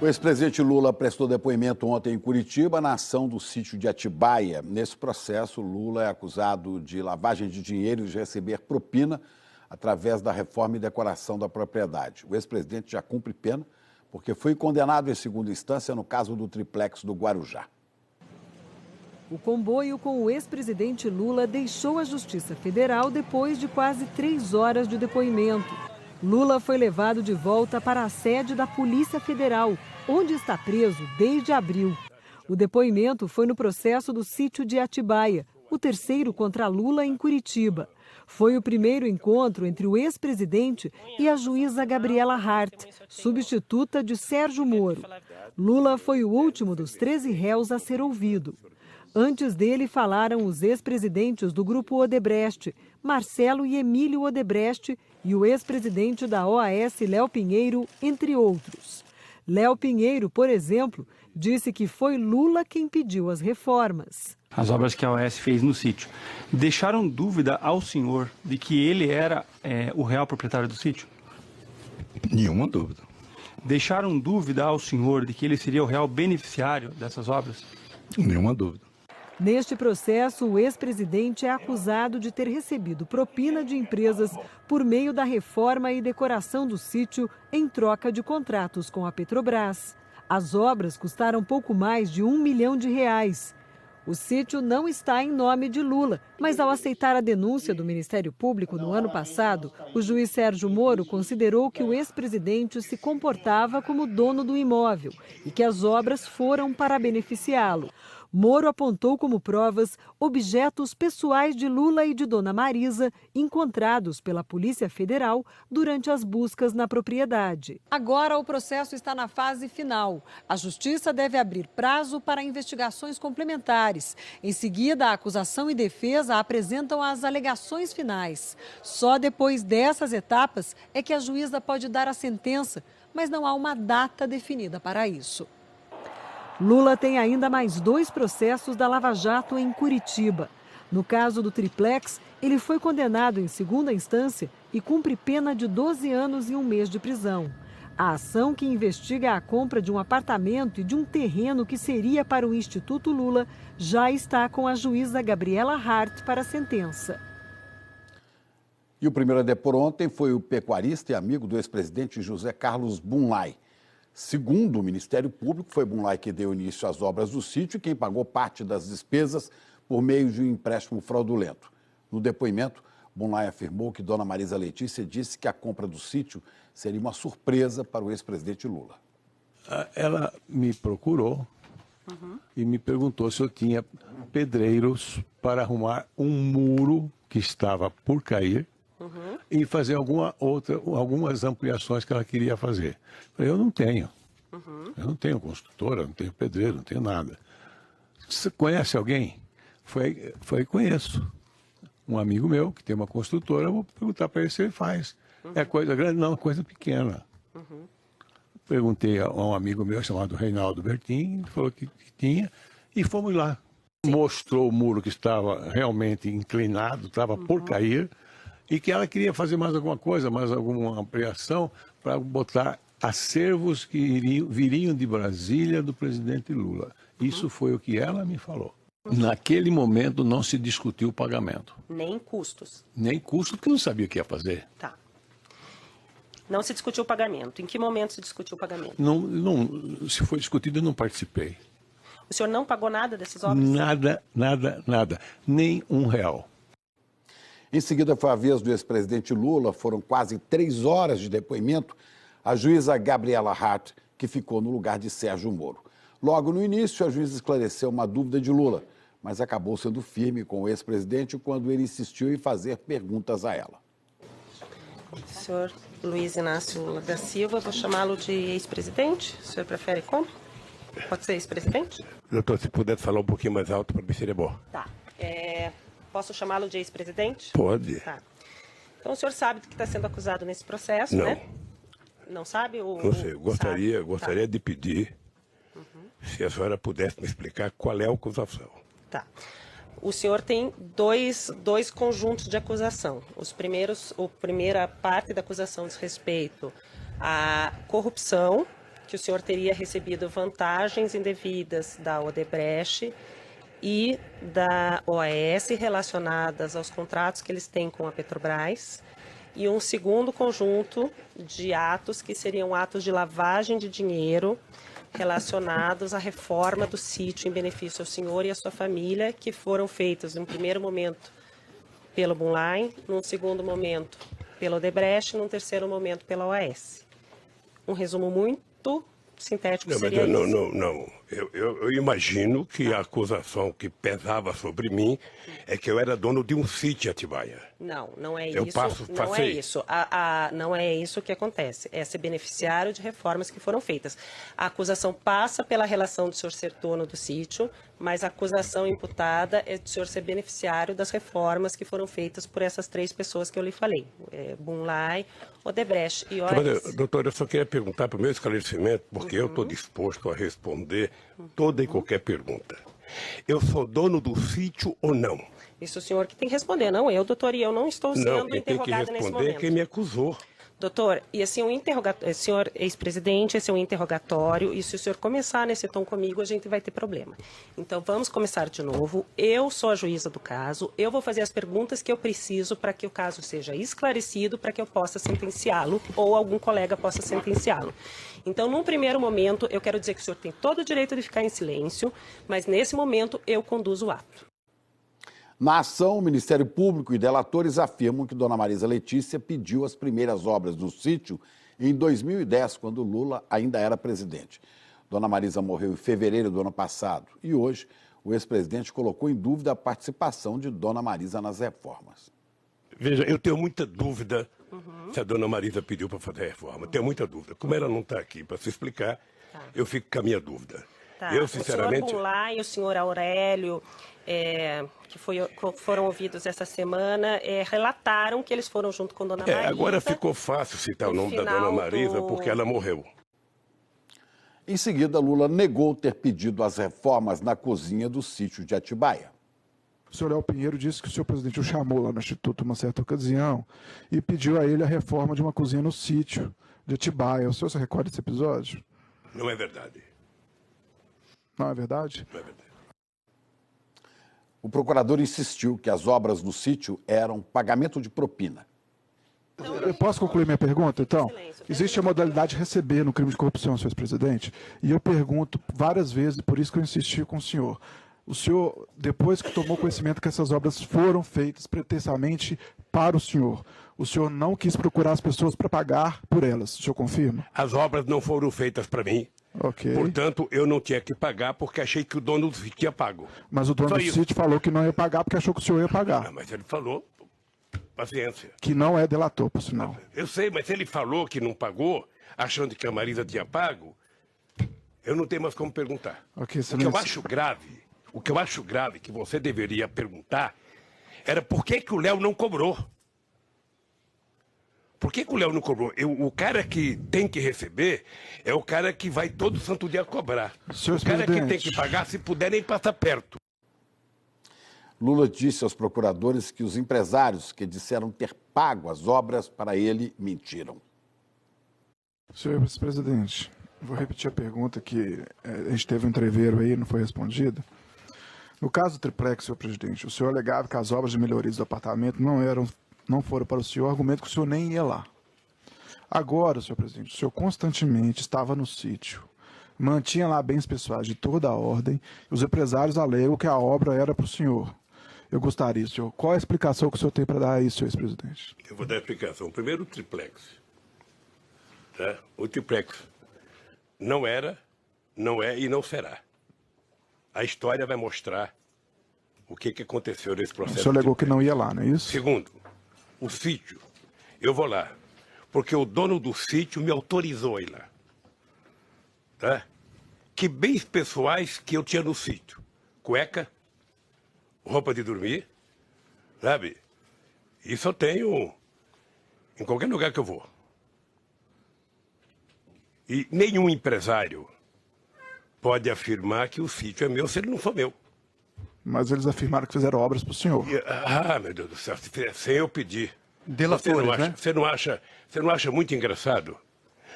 O ex-presidente Lula prestou depoimento ontem em Curitiba na ação do sítio de Atibaia. Nesse processo, Lula é acusado de lavagem de dinheiro e de receber propina através da reforma e decoração da propriedade. O ex-presidente já cumpre pena porque foi condenado em segunda instância no caso do triplex do Guarujá. O comboio com o ex-presidente Lula deixou a Justiça Federal depois de quase 3 horas de depoimento. Lula foi levado de volta para a sede da Polícia Federal, onde está preso desde abril. O depoimento foi no processo do sítio de Atibaia, o terceiro contra Lula em Curitiba. Foi o primeiro encontro entre o ex-presidente e a juíza Gabriela Hart, substituta de Sérgio Moro. Lula foi o último dos 13 réus a ser ouvido. Antes dele falaram os ex-presidentes do Grupo Odebrecht, Marcelo e Emílio Odebrecht, e o ex-presidente da OAS, Léo Pinheiro, entre outros. Léo Pinheiro, por exemplo, disse que foi Lula quem pediu as reformas. As obras que a OAS fez no sítio deixaram dúvida ao senhor de que ele era o real proprietário do sítio? Nenhuma dúvida. Deixaram dúvida ao senhor de que ele seria o real beneficiário dessas obras? Nenhuma dúvida. Neste processo, o ex-presidente é acusado de ter recebido propina de empresas por meio da reforma e decoração do sítio em troca de contratos com a Petrobras. As obras custaram pouco mais de R$1 milhão. O sítio não está em nome de Lula, mas ao aceitar a denúncia do Ministério Público no ano passado, o juiz Sérgio Moro considerou que o ex-presidente se comportava como dono do imóvel e que as obras foram para beneficiá-lo. Moro apontou como provas objetos pessoais de Lula e de Dona Marisa encontrados pela Polícia Federal durante as buscas na propriedade. Agora o processo está na fase final. A Justiça deve abrir prazo para investigações complementares. Em seguida, a acusação e defesa apresentam as alegações finais. Só depois dessas etapas é que a juíza pode dar a sentença, mas não há uma data definida para isso. Lula tem ainda mais 2 processos da Lava Jato em Curitiba. No caso do triplex, ele foi condenado em segunda instância e cumpre pena de 12 anos e 1 mês de prisão. A ação que investiga a compra de um apartamento e de um terreno que seria para o Instituto Lula já está com a juíza Gabriela Hart para a sentença. E o primeiro a depor ontem foi o pecuarista e amigo do ex-presidente José Carlos Bunlai. Segundo o Ministério Público, foi Bunlai que deu início às obras do sítio e quem pagou parte das despesas por meio de um empréstimo fraudulento. No depoimento, Bunlai afirmou que Dona Marisa Letícia disse que a compra do sítio seria uma surpresa para o ex-presidente Lula. Ela me procurou e me perguntou se eu tinha pedreiros para arrumar um muro que estava por cair e fazer algumas ampliações que ela queria fazer. Eu não tenho. Eu não tenho construtora, não tenho pedreiro, não tenho nada. Você conhece alguém? Conheço. Um amigo meu que tem uma construtora, eu vou perguntar para ele se ele faz. É coisa grande? Não, é coisa pequena. Perguntei a um amigo meu chamado Reinaldo Bertin, ele falou que tinha, e fomos lá. Mostrou o muro que estava realmente inclinado, estava por cair, e que ela queria fazer mais alguma coisa, mais alguma ampliação, para botar acervos que viriam de Brasília do presidente Lula. Isso foi o que ela me falou. Naquele momento não se discutiu o pagamento. Nem custos. Nem custo, porque não sabia o que ia fazer. Tá. Não se discutiu o pagamento. Em que momento se discutiu o pagamento? Não, se foi discutido, eu não participei. O senhor não pagou nada dessas obras? Nada. Nem R$1. Em seguida, foi a vez do ex-presidente Lula, foram quase 3 horas de depoimento, a juíza Gabriela Hart, que ficou no lugar de Sérgio Moro. Logo no início, a juíza esclareceu uma dúvida de Lula, mas acabou sendo firme com o ex-presidente quando ele insistiu em fazer perguntas a ela. Senhor Luiz Inácio Lula da Silva, vou chamá-lo de ex-presidente? O senhor prefere como? Pode ser ex-presidente? Doutor, se puder falar um pouquinho mais alto, para mim seria bom. Tá. Posso chamá-lo de ex-presidente? Pode. Tá. Então o senhor sabe do que está sendo acusado nesse processo, não. Né? Não sabe? Não sei, gostaria de pedir se a senhora pudesse me explicar qual é a acusação. Tá. O senhor tem dois conjuntos de acusação. A primeira parte da acusação diz respeito à corrupção que o senhor teria recebido vantagens indevidas da Odebrecht e da OAS relacionadas aos contratos que eles têm com a Petrobras, e um segundo conjunto de atos que seriam atos de lavagem de dinheiro relacionados à reforma do sítio em benefício ao senhor e à sua família, que foram feitos, num primeiro momento, pelo Bunlai, num segundo momento, pela Odebrecht, num terceiro momento, pela OAS. Um resumo muito sintético seria isso. Não. Eu imagino que a acusação que pesava sobre mim é que eu era dono de um sítio em Atibaia. Não é Eu isso. Não é isso. Não é isso que acontece. É ser beneficiário de reformas que foram feitas. A acusação passa pela relação do senhor ser dono do sítio, mas a acusação imputada é do senhor ser beneficiário das reformas que foram feitas por essas três pessoas que eu lhe falei. Bunlai, Odebrecht e OAS. Doutor, eu só queria perguntar para o meu esclarecimento, porque eu estou disposto a responder toda e qualquer pergunta. Eu sou dono do sítio ou não? Isso o senhor que tem que responder, não eu, doutor, e eu não estou sendo quem tem que interrogada nesse responder é momento. quem me acusou. Doutor, e assim, senhor ex-presidente, esse é um interrogatório, e se o senhor começar nesse tom comigo, a gente vai ter problema. Então, vamos começar de novo. Eu sou a juíza do caso, eu vou fazer as perguntas que eu preciso para que o caso seja esclarecido, para que eu possa sentenciá-lo, ou algum colega possa sentenciá-lo. Então, num primeiro momento, eu quero dizer que o senhor tem todo o direito de ficar em silêncio, mas nesse momento eu conduzo o ato. Na ação, o Ministério Público e delatores afirmam que Dona Marisa Letícia pediu as primeiras obras do sítio em 2010, quando Lula ainda era presidente. Dona Marisa morreu em fevereiro do ano passado e hoje o ex-presidente colocou em dúvida a participação de Dona Marisa nas reformas. Veja, eu tenho muita dúvida se a Dona Marisa pediu para fazer a reforma. Tenho muita dúvida. Como ela não está aqui para se explicar, eu fico com a minha dúvida. Eu, sinceramente... O senhor Bunlai e o senhor Aurélio, que foram ouvidos essa semana, relataram que eles foram junto com Dona Marisa. Agora ficou fácil citar o nome da Dona Marisa porque ela morreu. Em seguida, Lula negou ter pedido as reformas na cozinha do sítio de Atibaia. O senhor Léo Pinheiro disse que o senhor presidente o chamou lá no Instituto uma certa ocasião e pediu a ele a reforma de uma cozinha no sítio de Atibaia. O senhor se recorda desse episódio? Não é verdade. Não é verdade? Não é verdade. O procurador insistiu que as obras do sítio eram pagamento de propina. Eu posso concluir minha pergunta, então? Existe a modalidade de receber no crime de corrupção, senhor presidente, e eu pergunto várias vezes, por isso que eu insisti com o senhor. O senhor, depois que tomou conhecimento que essas obras foram feitas pretensamente para o senhor não quis procurar as pessoas para pagar por elas, o senhor confirma? As obras não foram feitas para mim. Ok. Portanto, eu não tinha que pagar porque achei que o dono do sítio tinha pago. Mas o dono do sítio falou que não ia pagar porque achou que o senhor ia pagar. Mas ele falou, paciência. Que não é delator, por sinal. Eu sei, mas ele falou que não pagou, achando que a Marisa tinha pago, eu não tenho mais como perguntar. Ok, o que eu acho grave, que você deveria perguntar, era por que o Léo não cobrou. Por que o Léo não cobrou? O cara que tem que receber é o cara que vai todo santo dia cobrar. Senhor o cara presidente, que tem que pagar, se puder, nem passa perto. Lula disse aos procuradores que os empresários que disseram ter pago as obras para ele mentiram. Senhor presidente, vou repetir a pergunta que a gente teve um entreveiro aí, não foi respondida. No caso do triplex, senhor presidente, o senhor alegava que as obras de melhorias do apartamento não foram para o senhor, argumento que o senhor nem ia lá. Agora, senhor presidente, o senhor constantemente estava no sítio, mantinha lá bens pessoais de toda a ordem, e os empresários alegam que a obra era para o senhor. Eu gostaria, senhor, qual a explicação que o senhor tem para dar a isso, senhor ex-presidente? Eu vou dar a explicação. Primeiro, o triplex. Tá? O triplex não era, não é e não será. A história vai mostrar o que aconteceu nesse processo. O senhor alegou que não ia lá, não é isso? Segundo, o sítio, eu vou lá, porque o dono do sítio me autorizou a ir lá. Tá? Que bens pessoais que eu tinha no sítio? Cueca, roupa de dormir, sabe? Isso eu tenho em qualquer lugar que eu vou. E nenhum empresário pode afirmar que o sítio é meu se ele não for meu. Mas eles afirmaram que fizeram obras para o senhor. Meu Deus do céu, sem eu pedir. Delatores, né? Você não acha muito engraçado?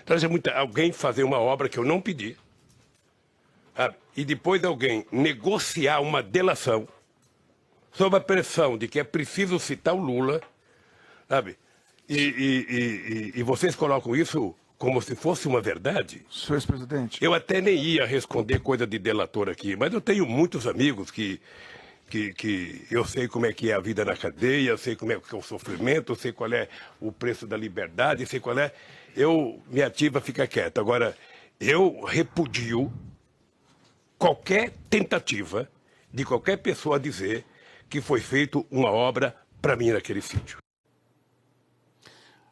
Então, alguém fazer uma obra que eu não pedi, sabe? E depois alguém negociar uma delação sob a pressão de que é preciso citar o Lula, sabe? E vocês colocam isso como se fosse uma verdade. Senhor ex-presidente. Eu até nem ia responder coisa de delator aqui, mas eu tenho muitos amigos que eu sei como é que é a vida na cadeia, eu sei como é que é o sofrimento, eu sei qual é o preço da liberdade, sei qual é. Minha ativa fica quieta. Agora, eu repudio qualquer tentativa de qualquer pessoa dizer que foi feito uma obra para mim naquele sítio.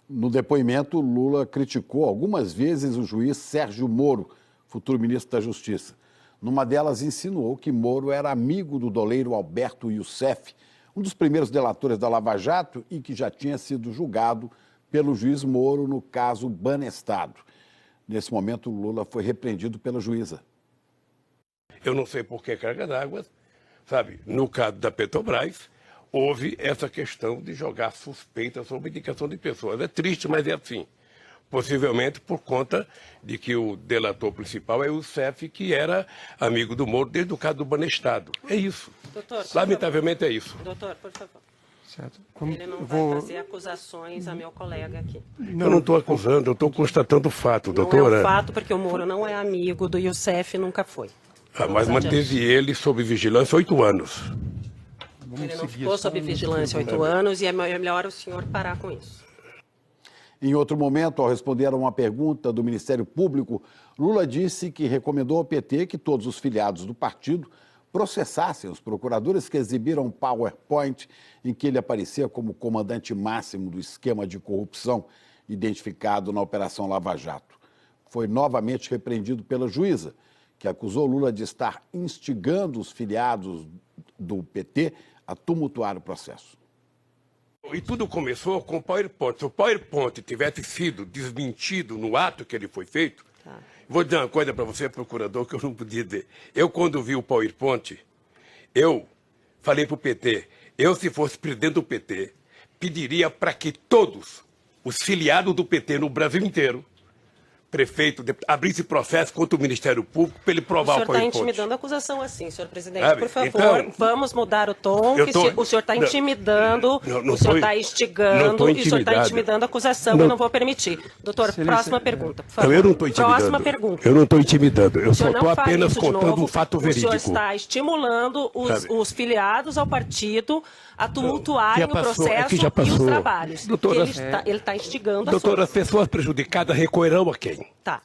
No depoimento, Lula criticou algumas vezes o juiz Sérgio Moro, futuro ministro da Justiça. Numa delas, insinuou que Moro era amigo do doleiro Alberto Youssef, um dos primeiros delatores da Lava Jato e que já tinha sido julgado pelo juiz Moro no caso Banestado. Nesse momento, Lula foi repreendido pela juíza. Eu não sei por que carga d'água, sabe? No caso da Petrobras, houve essa questão de jogar suspeita sobre indicação de pessoas. É triste, mas é assim. Possivelmente por conta de que o delator principal é o CEF, que era amigo do Moro desde o caso do Banestado. É isso. Doutor, lamentavelmente é isso. Doutor, por favor. Certo. Ele não vai fazer acusações a meu colega aqui. Eu não estou acusando, eu estou constatando o fato, doutora. Não é um fato, porque o Moro não é amigo do Youssef, nunca foi. Mas manteve ele sob vigilância 8 anos. Ele não ficou sob vigilância 8 anos e é melhor o senhor parar com isso. Em outro momento, ao responder a uma pergunta do Ministério Público, Lula disse que recomendou ao PT que todos os filiados do partido processassem os procuradores que exibiram um PowerPoint em que ele aparecia como comandante máximo do esquema de corrupção identificado na Operação Lava Jato. Foi novamente repreendido pela juíza, que acusou Lula de estar instigando os filiados do PT a tumultuar o processo. E tudo começou com o PowerPoint. Se o PowerPoint tivesse sido desmentido no ato que ele foi feito, vou dizer uma coisa para você, procurador, que eu não podia dizer. Eu, quando vi o PowerPoint, eu falei para o PT, se fosse presidente do PT, pediria para que todos os filiados do PT no Brasil inteiro, prefeito, abrisse processo contra o Ministério Público para ele provar o PowerPoint. O senhor está intimidando a acusação assim, senhor presidente. Por favor, então, vamos mudar o tom, o senhor está intimidando, o senhor está instigando e o senhor está intimidando a acusação, eu não vou permitir. Doutor, próxima pergunta, por favor. Eu não estou intimidando. Próxima pergunta. Eu não estou intimidando, eu só estou apenas contando um fato verídico. O senhor está estimulando os filiados ao partido a tumultuarem o processo e os trabalhos. Doutora, ele está instigando doutora, as pessoas prejudicadas recorrerão a quem? Tá.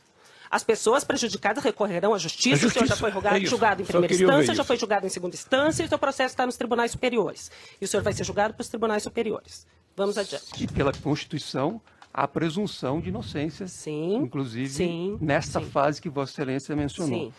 As pessoas prejudicadas recorrerão à justiça, o senhor já foi julgado em primeira instância, já foi julgado em segunda instância e o seu processo está nos tribunais superiores. E o senhor vai ser julgado pelos tribunais superiores. Vamos adiante. E pela Constituição, há presunção de inocência, sim, inclusive nesta fase que Vossa Excelência mencionou. Sim.